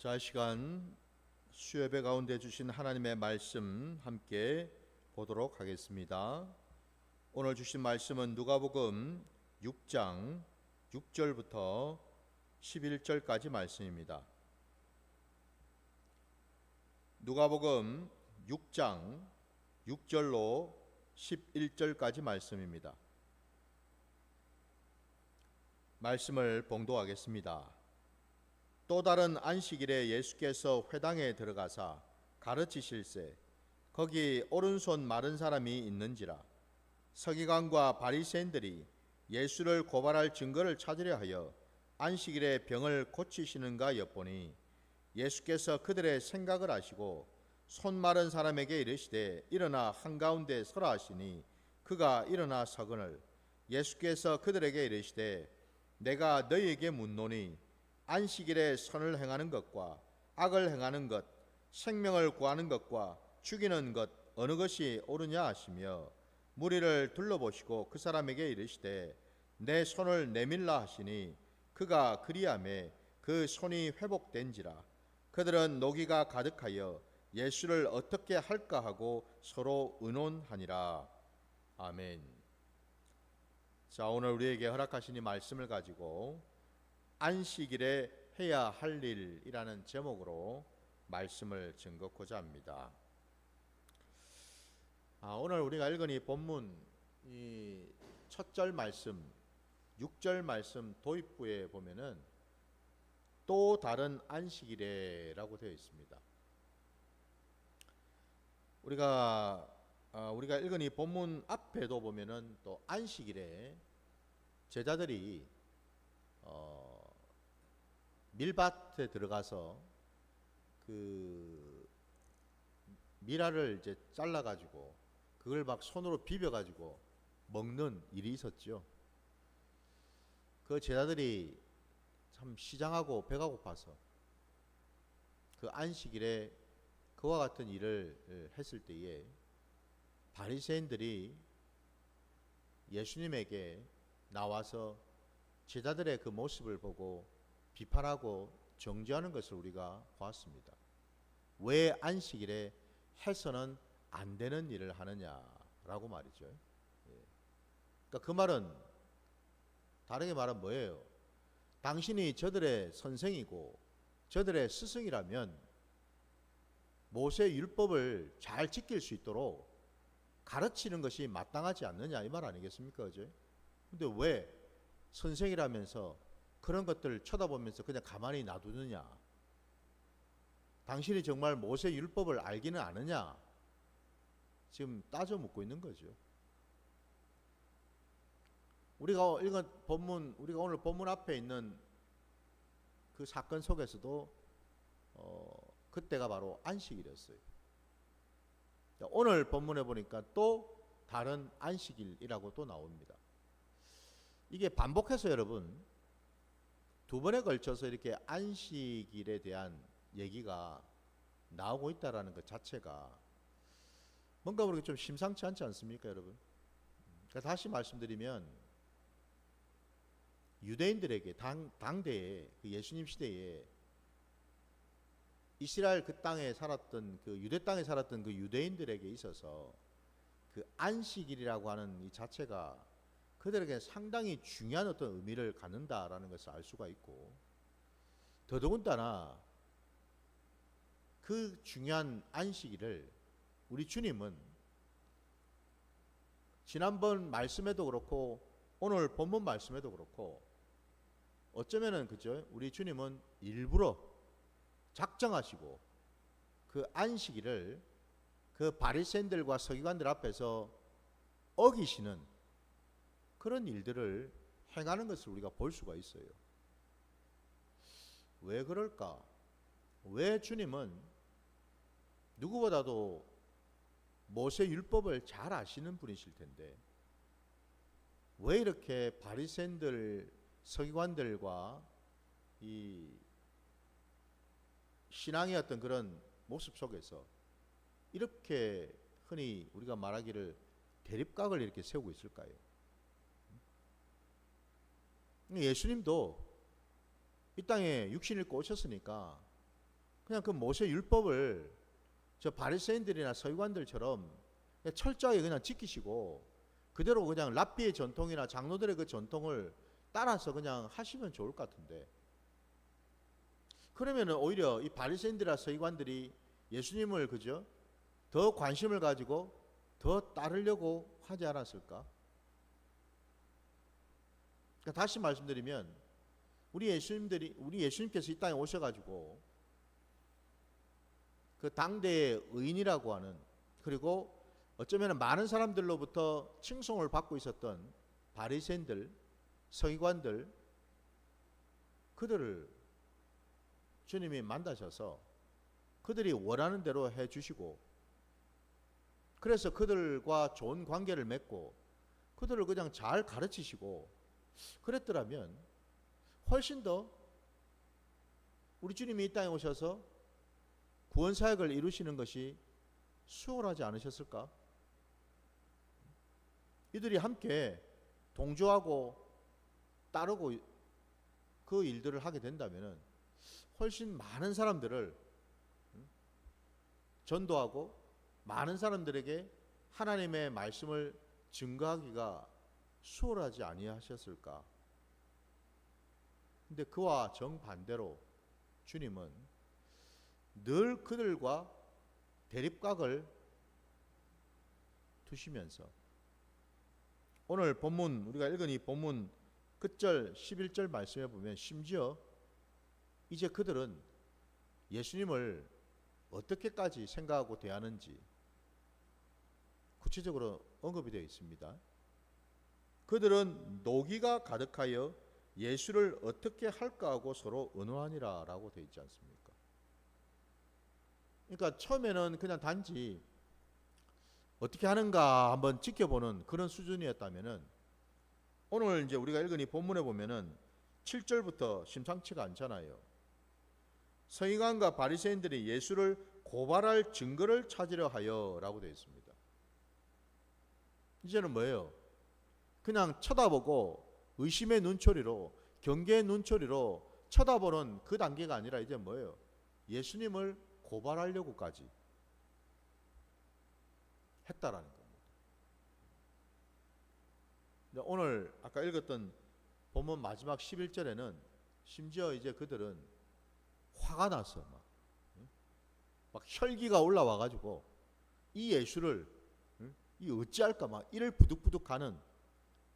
자, 이 시간 수요예배 가운데 주신 하나님의 말씀 함께 보도록 하겠습니다. 오늘 주신 말씀은 누가복음 6장 6절부터 11절까지 말씀입니다. 누가복음 6장 6절로 11절까지 말씀입니다. 말씀을 봉독하겠습니다. 또 다른 안식일에 예수께서 회당에 들어가사 가르치실세 거기 오른손 마른 사람이 있는지라. 서기관과 바리새인들이 예수를 고발할 증거를 찾으려 하여 안식일에 병을 고치시는가 엿보니 예수께서 그들의 생각을 아시고 손 마른 사람에게 이르시되 일어나 한가운데 서라 하시니 그가 일어나 서거늘 예수께서 그들에게 이르시되 내가 너희에게 묻노니 안식일에 선을 행하는 것과 악을 행하는 것, 생명을 구하는 것과 죽이는 것 어느 것이 옳으냐 하시며 무리를 둘러보시고 그 사람에게 이르시되 내 손을 내밀라 하시니 그가 그리하매 그 손이 회복된지라. 그들은 노기가 가득하여 예수를 어떻게 할까 하고 서로 의논하니라. 아멘. 자, 오늘 우리에게 허락하신 이 말씀을 가지고 안식일에 해야 할 일이라는 제목으로 말씀을 증거하고자 합니다. 오늘 우리가 읽은 이 본문 이 첫절 말씀, 6절 말씀 도입부에 보면은 또 다른 안식일에라고 되어 있습니다. 우리가 읽은 이 본문 앞에도 보면은 또 안식일에 제자들이 밀밭에 들어가서 그 미라를 이제 잘라가지고 그걸 막 손으로 비벼가지고 먹는 일이 있었죠. 그 제자들이 참 시장하고 배가 고파서 그 안식일에 그와 같은 일을 했을 때에 바리새인들이 예수님에게 나와서 제자들의 그 모습을 보고 비판하고 정죄하는 것을 우리가 보았습니다. 왜 안식일에 해서는 안 되는 일을 하느냐라고 말이죠. 그러니까 그 말은 다르게 말하면 뭐예요? 당신이 저들의 선생이고 저들의 스승이라면 모세 율법을 잘 지킬 수 있도록 가르치는 것이 마땅하지 않느냐 이 말 아니겠습니까? 그죠? 근데 왜 선생이라면서 그런 것들을 쳐다보면서 그냥 가만히 놔두느냐? 당신이 정말 모세 율법을 알기는 아느냐? 지금 따져 묻고 있는 거죠. 우리가 읽은 본문, 우리가 오늘 본문 앞에 있는 그 사건 속에서도 그때가 바로 안식일이었어요. 오늘 본문에 보니까 또 다른 안식일이라고 또 나옵니다. 이게 반복해서 여러분 두 번에 걸쳐서 이렇게 안식일에 대한 얘기가 나오고 있다라는 것 자체가 뭔가 우리가 좀 심상치 않지 않습니까, 여러분? 그러니까 다시 말씀드리면 유대인들에게 당대에 그 예수님 시대에 이스라엘 그 땅에 살았던 그 유대 땅에 살았던 그 유대인들에게 있어서 그 안식일이라고 하는 이 자체가 그들에게 상당히 중요한 어떤 의미를 갖는다라는 것을 알 수가 있고, 더더군다나 그 중요한 안식일을 우리 주님은 지난번 말씀에도 그렇고 오늘 본문 말씀에도 그렇고 어쩌면은 그죠? 우리 주님은 일부러 작정하시고 그 안식일을 그 바리새인들과 서기관들 앞에서 어기시는 그런 일들을 행하는 것을 우리가 볼 수가 있어요. 왜 그럴까? 왜 주님은 누구보다도 모세 율법을 잘 아시는 분이실 텐데 왜 이렇게 바리새인들, 서기관들과 이 신앙의 어떤 그런 모습 속에서 이렇게 흔히 우리가 말하기를 대립각을 이렇게 세우고 있을까요? 예수님도 이 땅에 육신을 입고 오셨으니까 그냥 그 모세 율법을 저 바리새인들이나 서기관들처럼 그냥 철저하게 그냥 지키시고 그대로 그냥 랍비의 전통이나 장로들의 그 전통을 따라서 그냥 하시면 좋을 것 같은데, 그러면은 오히려 이 바리새인들이나 서기관들이 예수님을 그죠? 더 관심을 가지고 더 따르려고 하지 않았을까? 그러니까 다시 말씀드리면 우리 예수님께서 이 땅에 오셔가지고 그 당대의 의인이라고 하는, 그리고 어쩌면 많은 사람들로부터 칭송을 받고 있었던 바리새인들, 서기관들, 그들을 주님이 만나셔서 그들이 원하는 대로 해주시고, 그래서 그들과 좋은 관계를 맺고 그들을 그냥 잘 가르치시고 그랬더라면 훨씬 더 우리 주님이 이 땅에 오셔서 구원 사역을 이루시는 것이 수월하지 않으셨을까? 이들이 함께 동조하고 따르고 그 일들을 하게 된다면 훨씬 많은 사람들을 전도하고 많은 사람들에게 하나님의 말씀을 증거하기가 수월하지 아니하셨을까? 근데 그와 정반대로 주님은 늘 그들과 대립각을 두시면서 오늘 본문, 우리가 읽은 이 본문 끝절 11절 말씀에 보면 심지어 이제 그들은 예수님을 어떻게까지 생각하고 대하는지 구체적으로 언급이 되어 있습니다. 그들은 노기가 가득하여 예수를 어떻게 할까 하고 서로 의논하니라 라고 되어 있지 않습니까? 그러니까 처음에는 그냥 단지 어떻게 하는가 한번 지켜보는 그런 수준이었다면은, 오늘 이제 우리가 읽은 이 본문에 보면은 7절부터 심상치가 않잖아요. 서기관과 바리새인들이 예수를 고발할 증거를 찾으려 하여 라고 되어 있습니다. 이제는 뭐예요? 그냥 쳐다보고 의심의 눈초리로, 경계의 눈초리로 쳐다보는 그 단계가 아니라 이제 뭐예요? 예수님을 고발하려고까지 했다라는 겁니다. 오늘 아까 읽었던 본문 마지막 11절에는 심지어 이제 그들은 화가 나서 막 혈기가 올라와 가지고 이 예수를 이 어찌할까 막 이를 부득부득 가는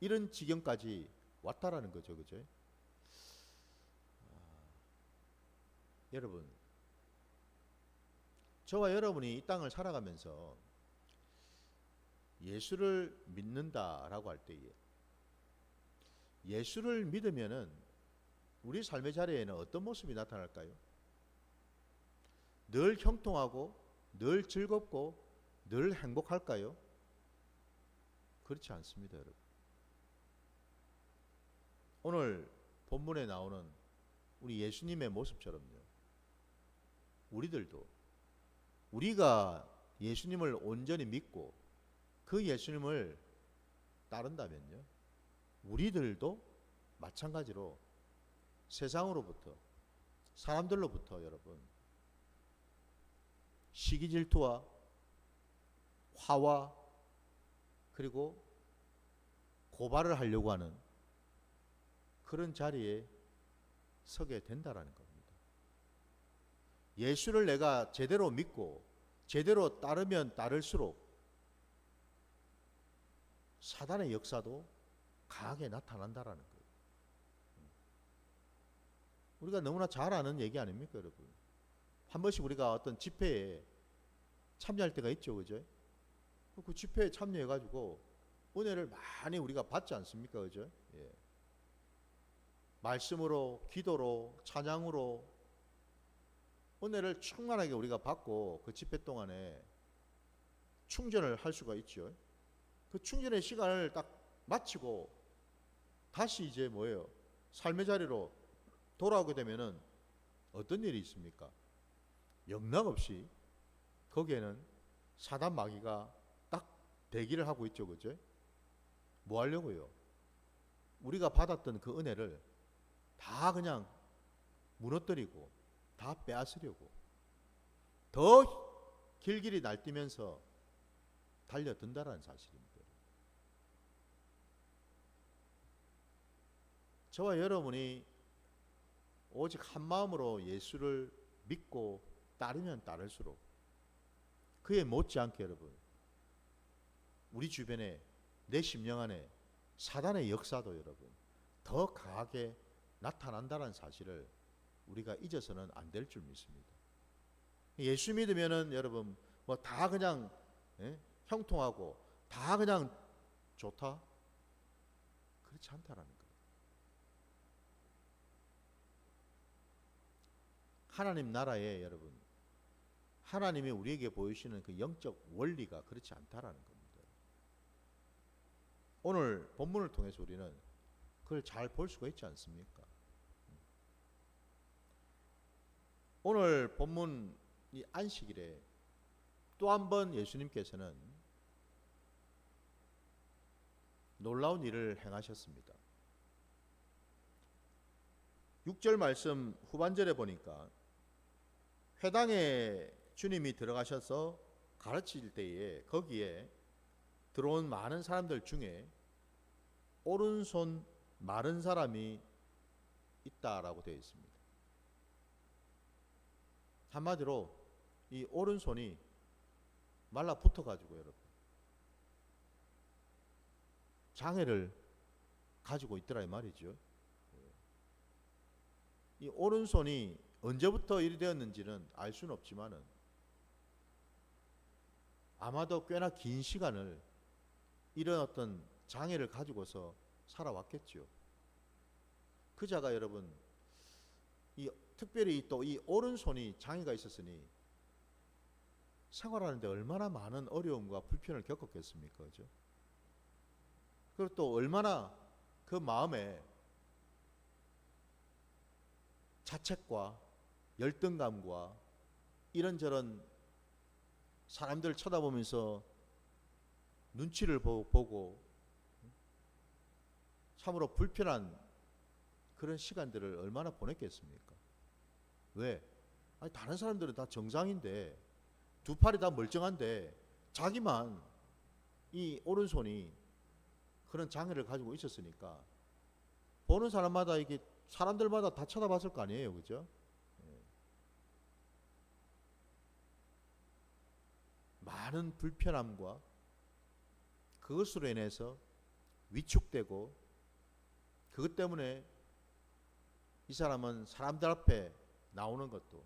이런 지경까지 왔다라는 거죠. 그죠? 여러분, 저와 여러분이 이 땅을 살아가면서 예수를 믿는다라고 할 때에 예수를 믿으면은 우리 삶의 자리에는 어떤 모습이 나타날까요? 늘 형통하고 늘 즐겁고 늘 행복할까요? 그렇지 않습니다, 여러분. 오늘 본문에 나오는 우리 예수님의 모습처럼요, 우리들도 우리가 예수님을 온전히 믿고 그 예수님을 따른다면요, 우리들도 마찬가지로 세상으로부터, 사람들로부터 여러분 시기 질투와 화와 그리고 고발을 하려고 하는 그런 자리에 서게 된다라는 겁니다. 예수를 내가 제대로 믿고 제대로 따르면 따를수록 사단의 역사도 강하게 나타난다라는 거예요. 우리가 너무나 잘 아는 얘기 아닙니까, 여러분? 한 번씩 우리가 어떤 집회에 참여할 때가 있죠, 그죠? 그 집회에 참여해가지고 은혜를 많이 우리가 받지 않습니까, 그죠? 예. 말씀으로, 기도로, 찬양으로 은혜를 충만하게 우리가 받고 그 집회 동안에 충전을 할 수가 있죠. 그 충전의 시간을 딱 마치고 다시 이제 뭐예요? 삶의 자리로 돌아오게 되면은 어떤 일이 있습니까? 영락없이 거기에는 사단 마귀가 딱 대기를 하고 있죠, 그죠? 뭐 하려고요? 우리가 받았던 그 은혜를 다 그냥 무너뜨리고 다 빼앗으려고. 더 길길이 날뛰면서 달려든다라는 사실입니다. 저와 여러분이 오직 한 마음으로 예수를 믿고 따르면 따를수록 그에 못지않게 여러분 우리 주변에 내 심령 안에 사단의 역사도 여러분 더 강하게 나타난다는 사실을 우리가 잊어서는 안 될 줄 믿습니다. 예수 믿으면은 여러분 뭐 다 그냥 형통하고 다 그냥 좋다? 그렇지 않다라는 거예요. 하나님 나라에 여러분 하나님이 우리에게 보이시는 그 영적 원리가 그렇지 않다라는 겁니다. 오늘 본문을 통해서 우리는 그걸 잘 볼 수가 있지 않습니까? 오늘 본문 이 안식일에 또 한 번 예수님께서는 놀라운 일을 행하셨습니다. 6절 말씀 후반절에 보니까 회당에 주님이 들어가셔서 가르칠 때에 거기에 들어온 많은 사람들 중에 오른손 마른 사람이 있다라고 되어 있습니다. 한마디로 이 오른손이 말라붙어 가지고 여러분 장애를 가지고 있더라 이 말이죠. 이 오른손이 언제부터 일이 되었는지는 알 수는 없지만은 아마도 꽤나 긴 시간을 이런 어떤 장애를 가지고서 살아왔겠죠. 그 자가 여러분 이 특별히 또 이 오른손이 장애가 있었으니 생활하는데 얼마나 많은 어려움과 불편을 겪었겠습니까? 그죠? 그리고 또 얼마나 그 마음에 자책과 열등감과 이런저런 사람들 쳐다보면서 눈치를 보고 참으로 불편한 그런 시간들을 얼마나 보냈겠습니까? 왜? 아니 다른 사람들은 다 정상인데 두 팔이 다 멀쩡한데 자기만 이 오른손이 그런 장애를 가지고 있었으니까 보는 사람마다 이게 사람들마다 다 쳐다봤을 거 아니에요, 그죠? 많은 불편함과 그것으로 인해서 위축되고 그것 때문에 이 사람은 사람들 앞에 나오는 것도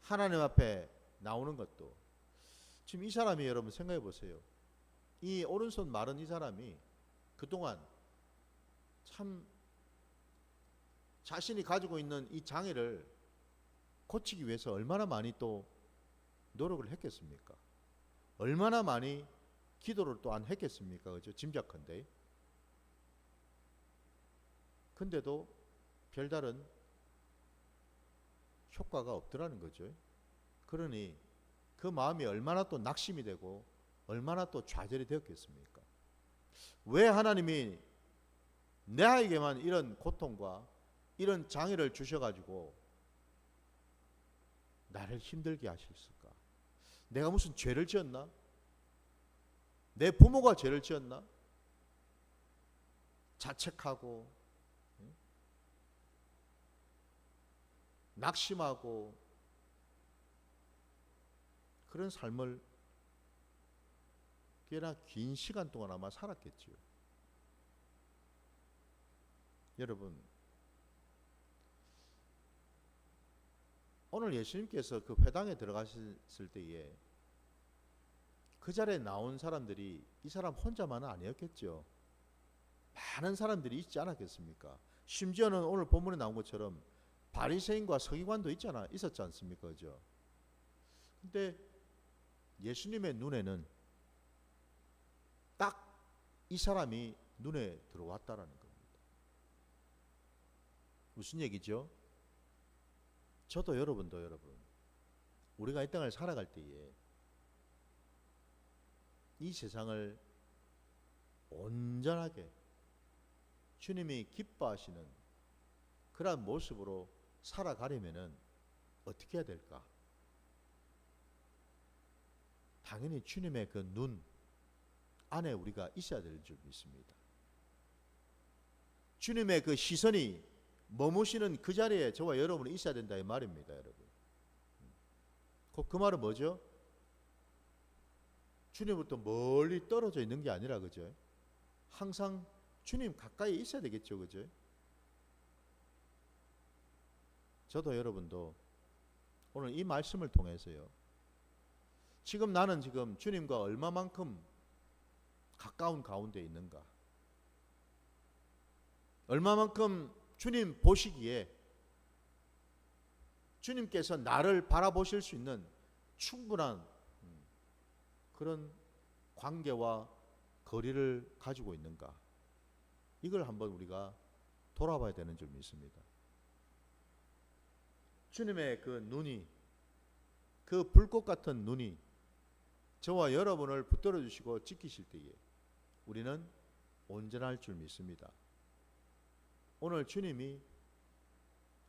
하나님 앞에 나오는 것도 지금 이 사람이 여러분 생각해 보세요. 이 오른손 마른 이 사람이 그동안 참 자신이 가지고 있는 이 장애를 고치기 위해서 얼마나 많이 또 노력을 했겠습니까? 얼마나 많이 기도를 또한 했겠습니까? 그죠? 짐작컨대. 근데도 별다른 효과가 없더라는 거죠. 그러니 그 마음이 얼마나 또 낙심이 되고 얼마나 또 좌절이 되었겠습니까? 왜 하나님이 내에게만 이런 고통과 이런 장애를 주셔가지고 나를 힘들게 하셨을까? 내가 무슨 죄를 지었나? 내 부모가 죄를 지었나? 자책하고 낙심하고 그런 삶을 꽤나 긴 시간 동안 아마 살았겠지요. 여러분 오늘 예수님께서 그 회당에 들어가셨을 때에 그 자리에 나온 사람들이 이 사람 혼자만은 아니었겠죠. 많은 사람들이 있지 않았겠습니까? 심지어는 오늘 본문에 나온 것처럼 바리새인과 서기관도 있었지 않습니까? 그죠? 근데 예수님의 눈에는 딱 이 사람이 눈에 들어왔다라는 겁니다. 무슨 얘기죠? 저도 여러분도 여러분 우리가 이 땅을 살아갈 때에 이 세상을 온전하게 주님이 기뻐하시는 그러한 모습으로 살아가려면은 어떻게 해야 될까? 당연히 주님의 그 눈 안에 우리가 있어야 될 줄 믿습니다. 주님의 그 시선이 머무시는 그 자리에 저와 여러분이 있어야 된다 이 말입니다, 여러분. 그 말은 뭐죠? 주님으로부터 멀리 떨어져 있는 게 아니라, 그죠? 항상 주님 가까이 있어야 되겠죠, 그죠? 저도 여러분도 오늘 이 말씀을 통해서요, 지금 나는 지금 주님과 얼마만큼 가까운 가운데 있는가, 얼마만큼 주님 보시기에 주님께서 나를 바라보실 수 있는 충분한 그런 관계와 거리를 가지고 있는가, 이걸 한번 우리가 돌아봐야 되는 줄 믿습니다. 주님의 그 눈이, 그 불꽃 같은 눈이 저와 여러분을 붙들어 주시고 지키실 때에 우리는 온전할 줄 믿습니다. 오늘 주님이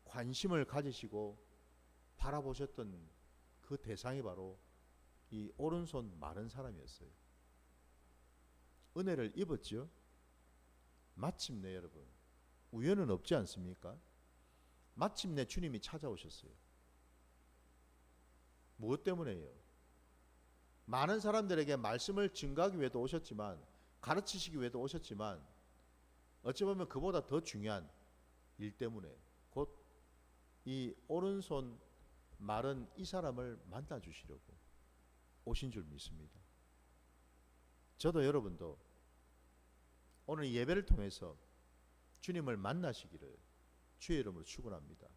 관심을 가지시고 바라보셨던 그 대상이 바로 이 오른손 마른 사람이었어요. 은혜를 입었죠. 마침내 여러분, 우연은 없지 않습니까? 마침내 주님이 찾아오셨어요. 무엇 때문에요? 많은 사람들에게 말씀을 증거하기 위해도 오셨지만, 가르치시기 위해도 오셨지만, 어찌 보면 그보다 더 중요한 일 때문에 곧 이 오른손 마른 이 사람을 만나 주시려고 오신 줄 믿습니다. 저도 여러분도 오늘 예배를 통해서 주님을 만나시기를 주의 이름으로 축원합니다.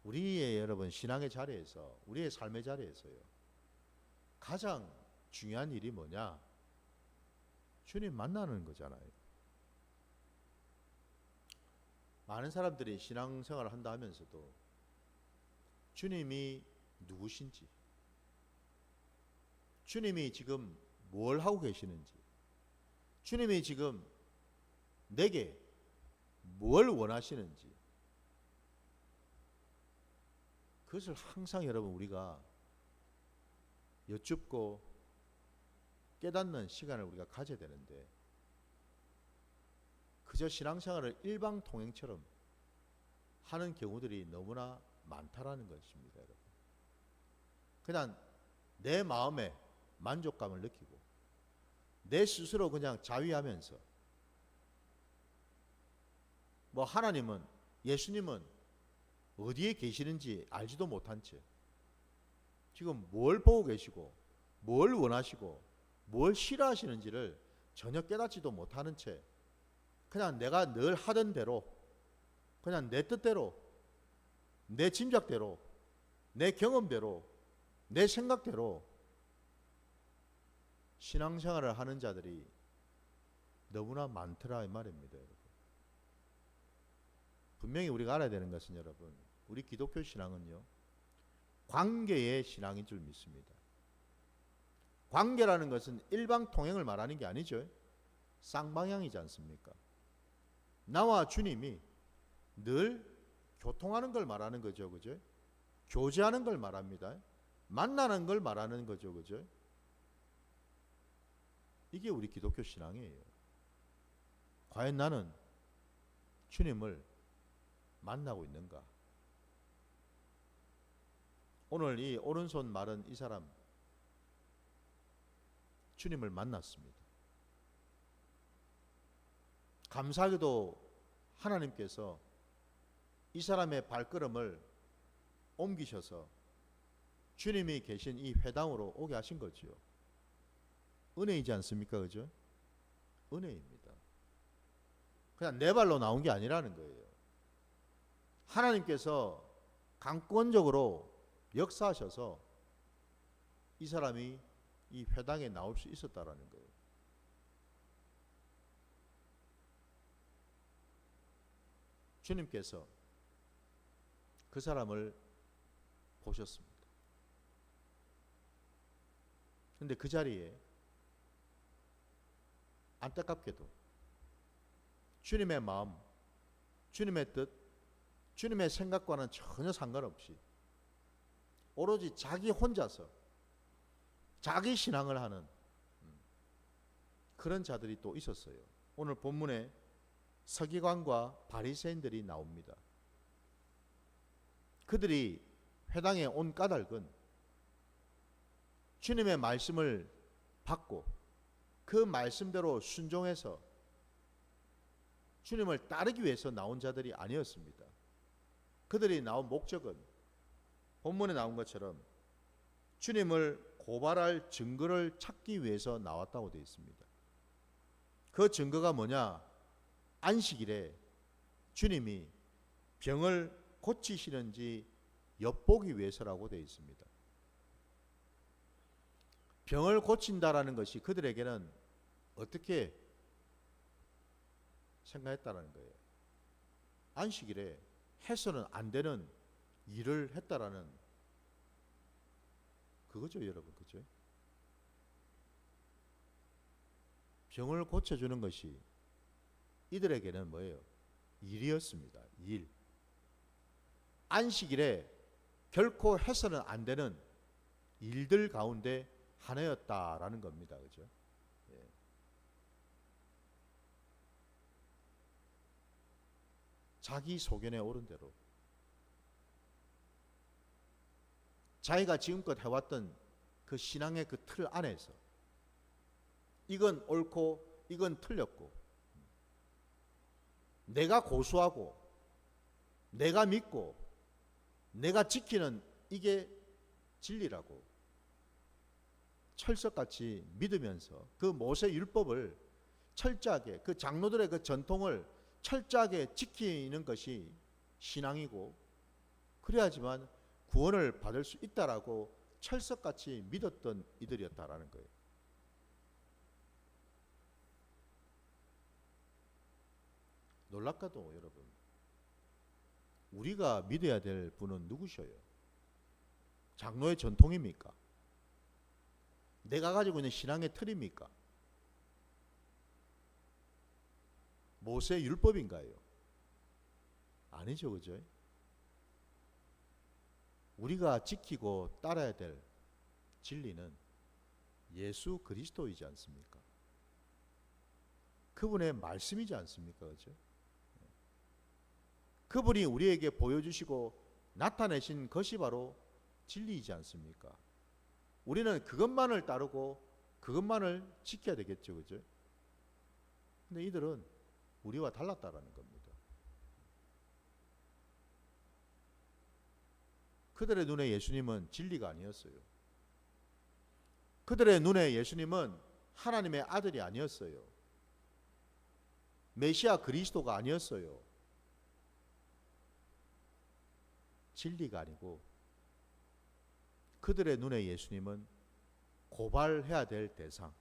우리의 여러분 신앙의 자리에서, 우리의 삶의 자리에서요, 가장 중요한 일이 뭐냐? 주님 만나는 거잖아요. 많은 사람들이 신앙생활을 한다 하면서도 주님이 누구신지, 주님이 지금 뭘 하고 계시는지, 주님이 지금 내게 뭘 원하시는지, 그것을 항상 여러분 우리가 여쭙고 깨닫는 시간을 우리가 가져야 되는데, 그저 신앙생활을 일방통행처럼 하는 경우들이 너무나 많다라는 것입니다, 여러분. 그냥 내 마음에 만족감을 느끼고 내 스스로 그냥 자위하면서 뭐 하나님은, 예수님은 어디에 계시는지 알지도 못한 채 지금 뭘 보고 계시고 뭘 원하시고 뭘 싫어하시는지를 전혀 깨닫지도 못하는 채 그냥 내가 늘 하던 대로, 그냥 내 뜻대로, 내 짐작대로, 내 경험대로, 내 생각대로 신앙생활을 하는 자들이 너무나 많더라 이 말입니다, 여러분. 분명히 우리가 알아야 되는 것은 여러분, 우리 기독교 신앙은요, 관계의 신앙인 줄 믿습니다. 관계라는 것은 일방통행을 말하는 게 아니죠. 쌍방향이지 않습니까? 나와 주님이 늘 교통하는 걸 말하는 거죠, 그죠? 교제하는 걸 말합니다. 만나는 걸 말하는 거죠, 그죠? 이게 우리 기독교 신앙이에요. 과연 나는 주님을 만나고 있는가? 오늘 이 오른손 마른 이 사람, 주님을 만났습니다. 감사하게도 하나님께서 이 사람의 발걸음을 옮기셔서 주님이 계신 이 회당으로 오게 하신 거지요. 은혜이지 않습니까? 그죠? 은혜입니다. 그냥 내 발로 나온 게 아니라는 거예요. 하나님께서 강권적으로 역사하셔서 이 사람이 이 회당에 나올 수 있었다라는 거예요. 주님께서 그 사람을 보셨습니다. 그런데 그 자리에 안타깝게도 주님의 마음, 주님의 뜻, 주님의 생각과는 전혀 상관없이 오로지 자기 혼자서 자기 신앙을 하는 그런 자들이 또 있었어요. 오늘 본문에 서기관과 바리새인들이 나옵니다. 그들이 회당에 온 까닭은 주님의 말씀을 받고 그 말씀대로 순종해서 주님을 따르기 위해서 나온 자들이 아니었습니다. 그들이 나온 목적은 본문에 나온 것처럼 주님을 고발할 증거를 찾기 위해서 나왔다고 되어 있습니다. 그 증거가 뭐냐? 안식일에 주님이 병을 고치시는지 엿보기 위해서라고 되어 있습니다. 병을 고친다라는 것이 그들에게는 어떻게 생각했다라는 거예요. 안식일에 해서는 안 되는 일을 했다라는 그거죠, 여러분. 그죠? 병을 고쳐주는 것이 이들에게는 뭐예요? 일이었습니다. 일. 안식일에 결코 해서는 안 되는 일들 가운데 하나였다라는 겁니다. 그죠? 예. 자기 소견에 오른 대로 자기가 지금껏 해왔던 그 신앙의 그 틀 안에서 이건 옳고 이건 틀렸고 내가 고수하고 내가 믿고 내가 지키는 이게 진리라고 철석같이 믿으면서 그 모세 율법을 철저하게 그 장로들의 그 전통을 철저하게 지키는 것이 신앙이고 그래야지만 구원을 받을 수 있다라고 철석같이 믿었던 이들이었다라는 거예요. 놀랍게도 여러분, 우리가 믿어야 될 분은 누구셔요? 장로의 전통입니까? 내가 가지고 있는 신앙의 틀입니까? 모세 율법인가요? 아니죠, 그죠? 우리가 지키고 따라야 될 진리는 예수 그리스도이지 않습니까? 그분의 말씀이지 않습니까? 그죠? 그분이 우리에게 보여주시고 나타내신 것이 바로 진리이지 않습니까? 우리는 그것만을 따르고 그것만을 지켜야 되겠죠, 그죠? 근데 이들은 우리와 달랐다라는 겁니다. 그들의 눈에 예수님은 진리가 아니었어요. 그들의 눈에 예수님은 하나님의 아들이 아니었어요. 메시아 그리스도가 아니었어요. 진리가 아니고 그들의 눈에 예수님은 고발해야 될 대상,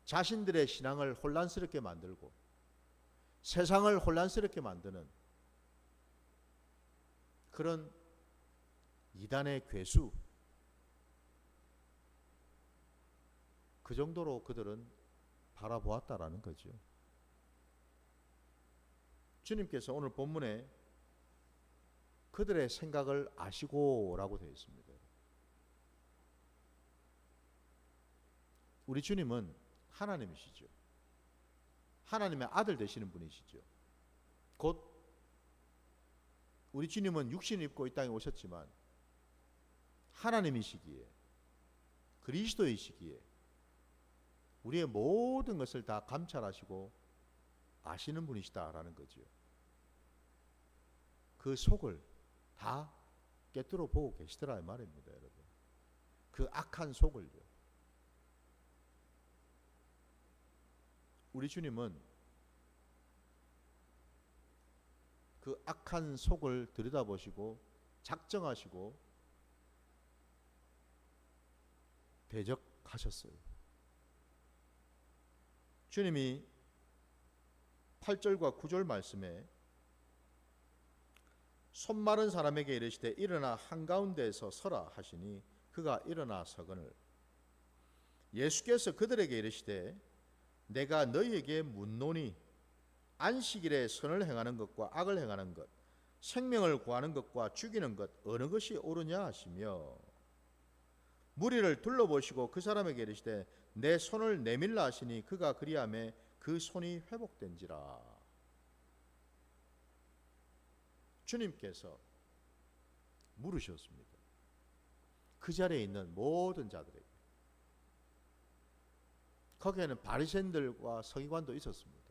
자신들의 신앙을 혼란스럽게 만들고 세상을 혼란스럽게 만드는 그런 이단의 괴수, 그 정도로 그들은 바라보았다라는 거죠. 주님께서 오늘 본문에 그들의 생각을 아시고라고 되어 있습니다. 우리 주님은 하나님이시죠. 하나님의 아들 되시는 분이시죠. 곧 우리 주님은 육신을 입고 이 땅에 오셨지만 하나님이시기에 그리스도이시기에 우리의 모든 것을 다 감찰하시고 아시는 분이시다라는 거죠. 그 속을 다 꿰뚫어 보고 계시더라 이 말입니다, 여러분. 그 악한 속을요. 우리 주님은 그 악한 속을 들여다보시고 작정하시고 대적하셨어요. 주님이 8절과 9절 말씀에 손 마른 사람에게 이르시되 일어나 한가운데에서 서라 하시니 그가 일어나 서거늘 예수께서 그들에게 이르시되 내가 너희에게 묻노니 안식일에 선을 행하는 것과 악을 행하는 것 생명을 구하는 것과 죽이는 것 어느 것이 옳으냐 하시며 무리를 둘러보시고 그 사람에게 이르시되 내 손을 내밀라 하시니 그가 그리하매 그 손이 회복된지라. 주님께서 물으셨습니다. 그 자리에 있는 모든 자들에게. 거기에는 바리새인들과 서기관도 있었습니다.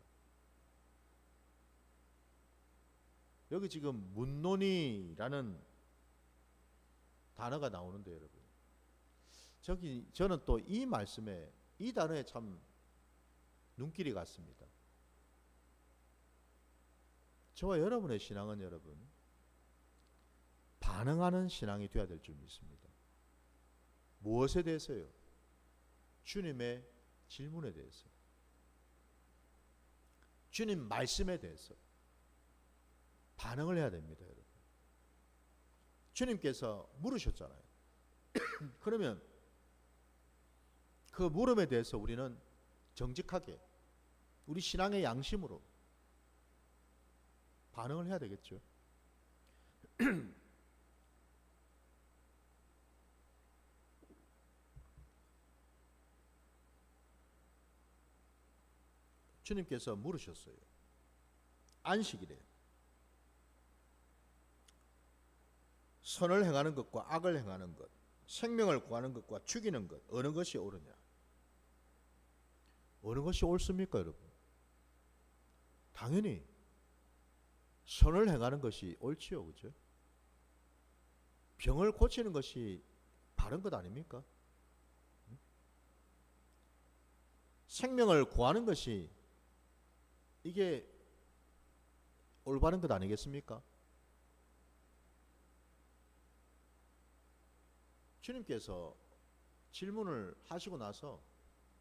여기 지금 문논이라는 단어가 나오는데 여러분, 저는 또 이 말씀에 이 단어에 참 눈길이 갔습니다. 저와 여러분의 신앙은 여러분 반응하는 신앙이 되어야 될 줄 믿습니다. 무엇에 대해서요? 주님의 질문에 대해서, 주님 말씀에 대해서 반응을 해야 됩니다, 여러분. 주님께서 물으셨잖아요. 그러면 그 물음에 대해서 우리는 정직하게 우리 신앙의 양심으로 반응을 해야 되겠죠. 주님께서 물으셨어요. 안식일에 선을 행하는 것과 악을 행하는 것, 생명을 구하는 것과 죽이는 것, 어느 것이 옳으냐? 어느 것이 옳습니까, 여러분? 당연히 선을 행하는 것이 옳지요, 그죠? 병을 고치는 것이 바른 것 아닙니까? 생명을 구하는 것이 이게 올바른 것 아니겠습니까? 주님께서 질문을 하시고 나서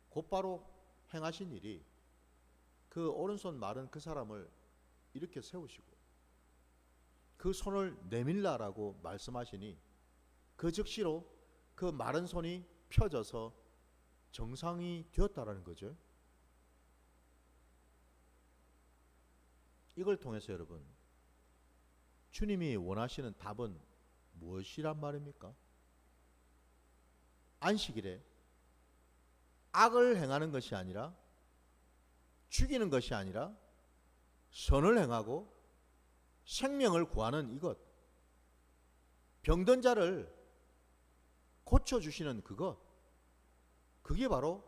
곧바로 행하신 일이 그 오른손 마른 그 사람을 이렇게 세우시고 그 손을 내밀라라고 말씀하시니 그 즉시로 그 마른 손이 펴져서 정상이 되었다라는 거죠. 이걸 통해서 여러분, 주님이 원하시는 답은 무엇이란 말입니까? 안식일에 악을 행하는 것이 아니라, 죽이는 것이 아니라 선을 행하고 생명을 구하는 이것, 병든 자를 고쳐주시는 그것, 그게 바로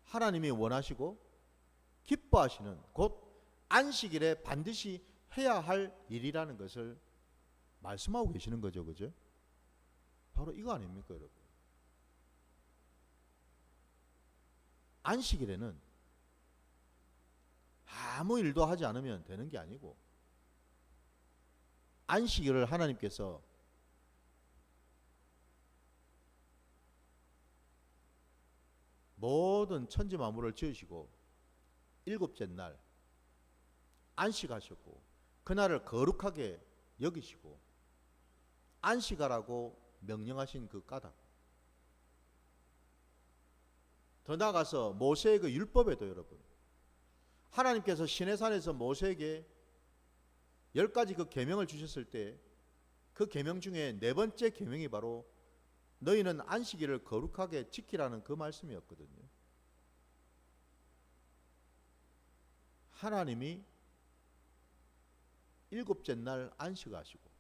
하나님이 원하시고 기뻐하시는, 곧 안식일에 반드시 해야 할 일이라는 것을 말씀하고 계시는 거죠, 그죠? 바로 이거 아닙니까, 여러분? 안식일에는 아무 일도 하지 않으면 되는 게 아니고, 안식일을 하나님께서 모든 천지 만물을 지으시고 일곱째 날 안식하셨고 그날을 거룩하게 여기시고 안식하라고 명령하신 그 까닭, 더 나아가서 모세의 그 율법에도 여러분, 하나님께서 시내산에서 모세에게 10가지 그 계명을 주셨을 때 그 계명 중에 네 번째 계명이 바로 너희는 안식일을 거룩하게 지키라는 그 말씀이었거든요. 하나님이 일곱째 날 안식하시고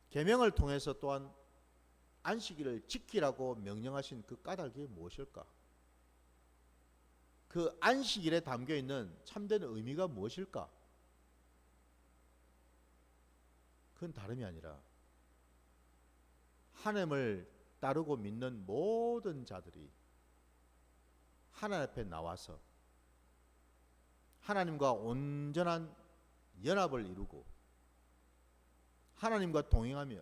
계명을 통해서 또한 안식일을 지키라고 명령하신 그 까닭이 무엇일까? 그 안식일에 담겨있는 참된 의미가 무엇일까? 그건 다름이 아니라 하나님을 따르고 믿는 모든 자들이 하나님 앞에 나와서 하나님과 온전한 연합을 이루고 하나님과 동행하며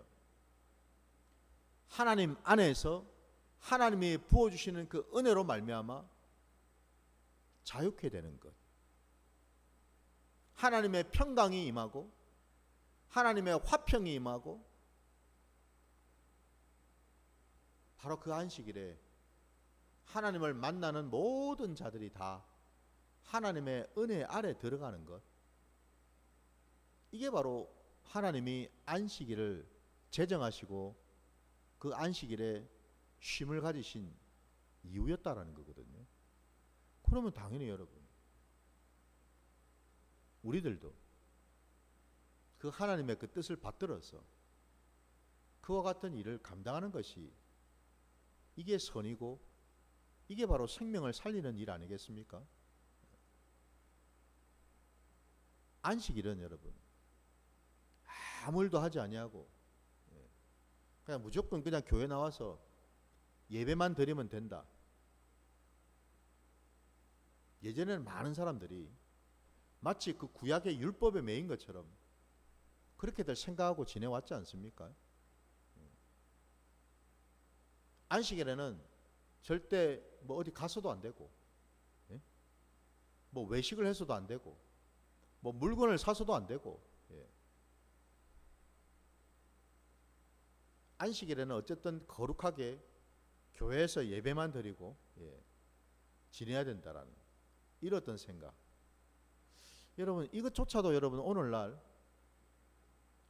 하나님 안에서 하나님이 부어주시는 그 은혜로 말미암아 자유케 되는 것, 하나님의 평강이 임하고 하나님의 화평이 임하고, 바로 그 안식일에 하나님을 만나는 모든 자들이 다 하나님의 은혜 아래 들어가는 것, 이게 바로 하나님이 안식일을 제정하시고 그 안식일에 쉼을 가지신 이유였다라는 거거든요. 그러면 당연히 여러분, 우리들도 그 하나님의 그 뜻을 받들어서 그와 같은 일을 감당하는 것이 이게 선이고 이게 바로 생명을 살리는 일 아니겠습니까? 안식일은 여러분 아무 일도 하지 아니하고 그냥 무조건 그냥 교회 나와서 예배만 드리면 된다. 예전에는 많은 사람들이 마치 그 구약의 율법에 매인 것처럼 그렇게들 생각하고 지내왔지 않습니까? 안식일에는 절대 뭐 어디 가서도 안 되고, 뭐 외식을 해서도 안 되고, 뭐 물건을 사서도 안 되고, 안식일에는 어쨌든 거룩하게 교회에서 예배만 드리고 지내야 된다라는 이렇던 생각. 여러분 이것조차도 여러분 오늘날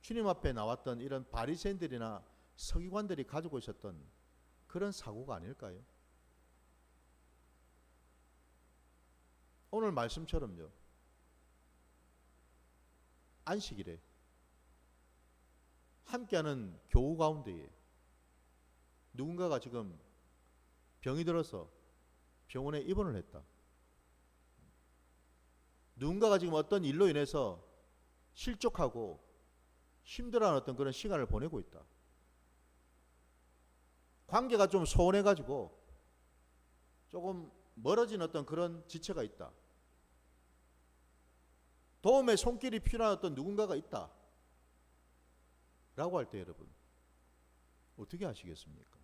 주님 앞에 나왔던 이런 바리새인들이나 서기관들이 가지고 있었던 그런 사고가 아닐까요? 오늘 말씀처럼요. 안식일에 함께하는 교우 가운데에 누군가가 지금 병이 들어서 병원에 입원을 했다. 누군가가 지금 어떤 일로 인해서 실족하고 힘들어하는 어떤 그런 시간을 보내고 있다. 관계가 좀 소원해가지고 조금 멀어진 어떤 그런 지체가 있다. 도움의 손길이 필요한 어떤 누군가가 있다. 라고 할 때 여러분 어떻게 하시겠습니까?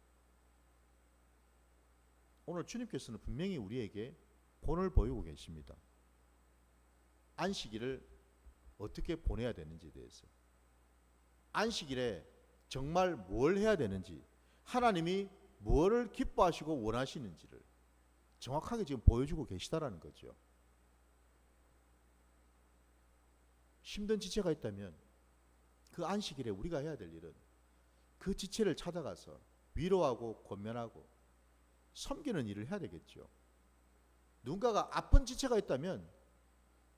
오늘 주님께서는 분명히 우리에게 본을 보이고 계십니다. 안식일을 어떻게 보내야 되는지에 대해서, 안식일에 정말 뭘 해야 되는지, 하나님이 무엇을 기뻐하시고 원하시는지를 정확하게 지금 보여주고 계시다라는 거죠. 힘든 지체가 있다면 그 안식일에 우리가 해야 될 일은 그 지체를 찾아가서 위로하고 권면하고 섬기는 일을 해야 되겠죠. 누군가가 아픈 지체가 있다면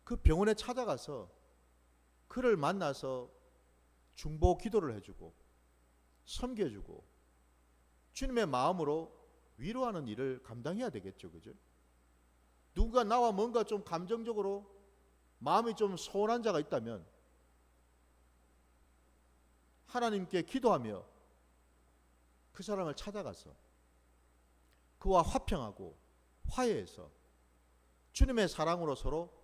그 병원에 찾아가서 그를 만나서 중보 기도를 해주고 섬겨주고 주님의 마음으로 위로하는 일을 감당해야 되겠죠. 그죠? 누군가 나와 뭔가 좀 감정적으로 마음이 좀 소원한 자가 있다면 하나님께 기도하며 그 사람을 찾아가서 그와 화평하고 화해해서 주님의 사랑으로 서로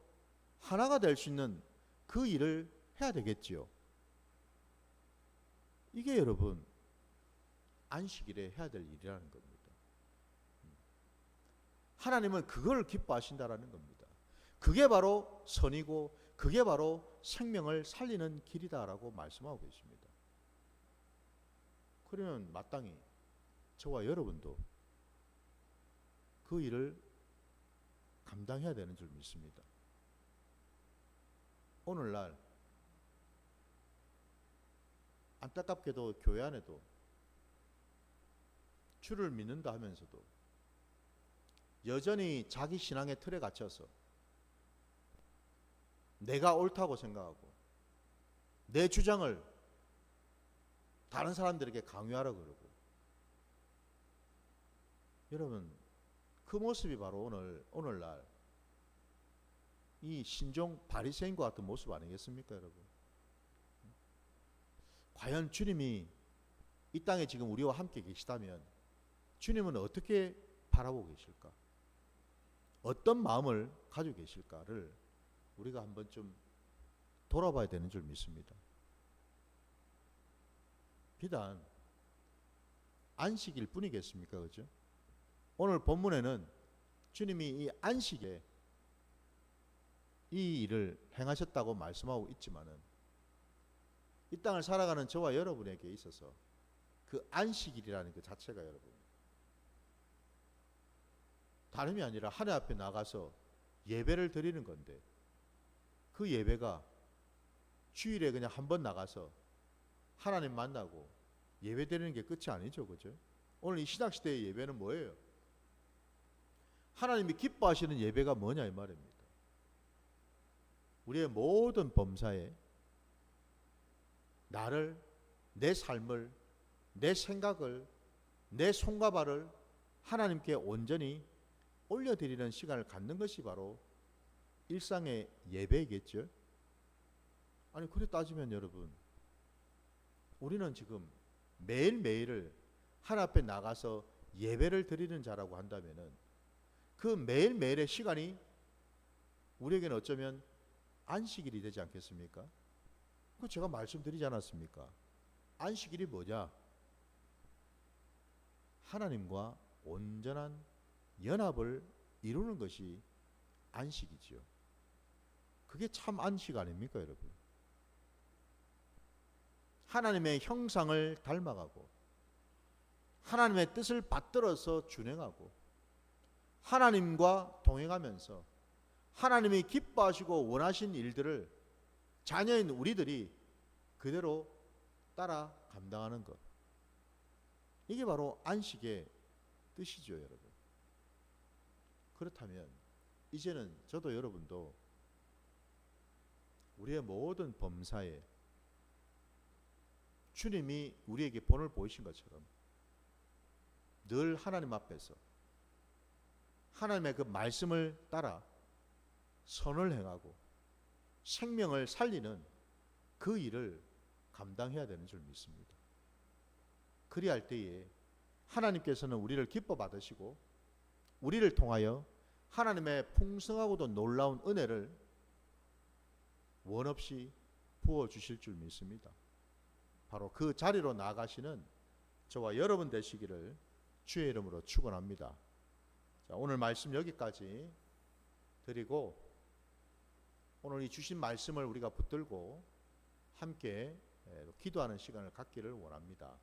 하나가 될 수 있는 그 일을 해야 되겠지요. 이게 여러분 안식일에 해야 될 일이라는 겁니다. 하나님은 그걸 기뻐하신다라는 겁니다. 그게 바로 선이고 그게 바로 생명을 살리는 길이다라고 말씀하고 계십니다. 그러면 마땅히 저와 여러분도 그 일을 감당해야 되는 줄 믿습니다. 오늘날 안타깝게도 교회 안에도 주를 믿는다 하면서도 여전히 자기 신앙의 틀에 갇혀서 내가 옳다고 생각하고 내 주장을 다른 사람들에게 강요하라고 그러고, 여러분 그 모습이 바로 오늘날 이 신종 바리새인과 같은 모습 아니겠습니까, 여러분? 과연 주님이 이 땅에 지금 우리와 함께 계시다면 주님은 어떻게 바라보고 계실까? 어떤 마음을 가지고 계실까를 우리가 한번 좀 돌아봐야 되는 줄 믿습니다. 비단 안식일 뿐이겠습니까? 그죠? 오늘 본문에는 주님이 이 안식에 이 일을 행하셨다고 말씀하고 있지만은 이 땅을 살아가는 저와 여러분에게 있어서 그 안식일이라는 그 자체가 여러분 다름이 아니라 하늘 앞에 나가서 예배를 드리는 건데, 그 예배가 주일에 그냥 한번 나가서 하나님 만나고 예배 드리는 게 끝이 아니죠, 그죠? 오늘 이 신약 시대의 예배는 뭐예요? 하나님이 기뻐하시는 예배가 뭐냐 이 말입니다. 우리의 모든 범사에 나를, 내 삶을, 내 생각을, 내 손과 발을 하나님께 온전히 올려드리는 시간을 갖는 것이 바로 일상의 예배겠죠. 아니 그래 따지면 여러분, 우리는 지금 매일매일을 하나님 앞에 나가서 예배를 드리는 자라고 한다면은 그 매일매일의 시간이 우리에게는 어쩌면 안식일이 되지 않겠습니까? 그 제가 말씀드리지 않았습니까? 안식일이 뭐냐? 하나님과 온전한 연합을 이루는 것이 안식이지요. 그게 참 안식 아닙니까, 여러분? 하나님의 형상을 닮아가고 하나님의 뜻을 받들어서 준행하고 하나님과 동행하면서 하나님이 기뻐하시고 원하신 일들을 자녀인 우리들이 그대로 따라 감당하는 것. 이게 바로 안식의 뜻이죠, 여러분. 그렇다면 이제는 저도 여러분도 우리의 모든 범사에 주님이 우리에게 본을 보이신 것처럼 늘 하나님 앞에서 하나님의 그 말씀을 따라 선을 행하고 생명을 살리는 그 일을 감당해야 되는 줄 믿습니다. 그리할 때에 하나님께서는 우리를 기뻐 받으시고 우리를 통하여 하나님의 풍성하고도 놀라운 은혜를 원없이 부어주실 줄 믿습니다. 바로 그 자리로 나아가시는 저와 여러분 되시기를 주의 이름으로 축원합니다. 자, 오늘 말씀 여기까지 드리고 오늘 이 주신 말씀을 우리가 붙들고 함께 기도하는 시간을 갖기를 원합니다.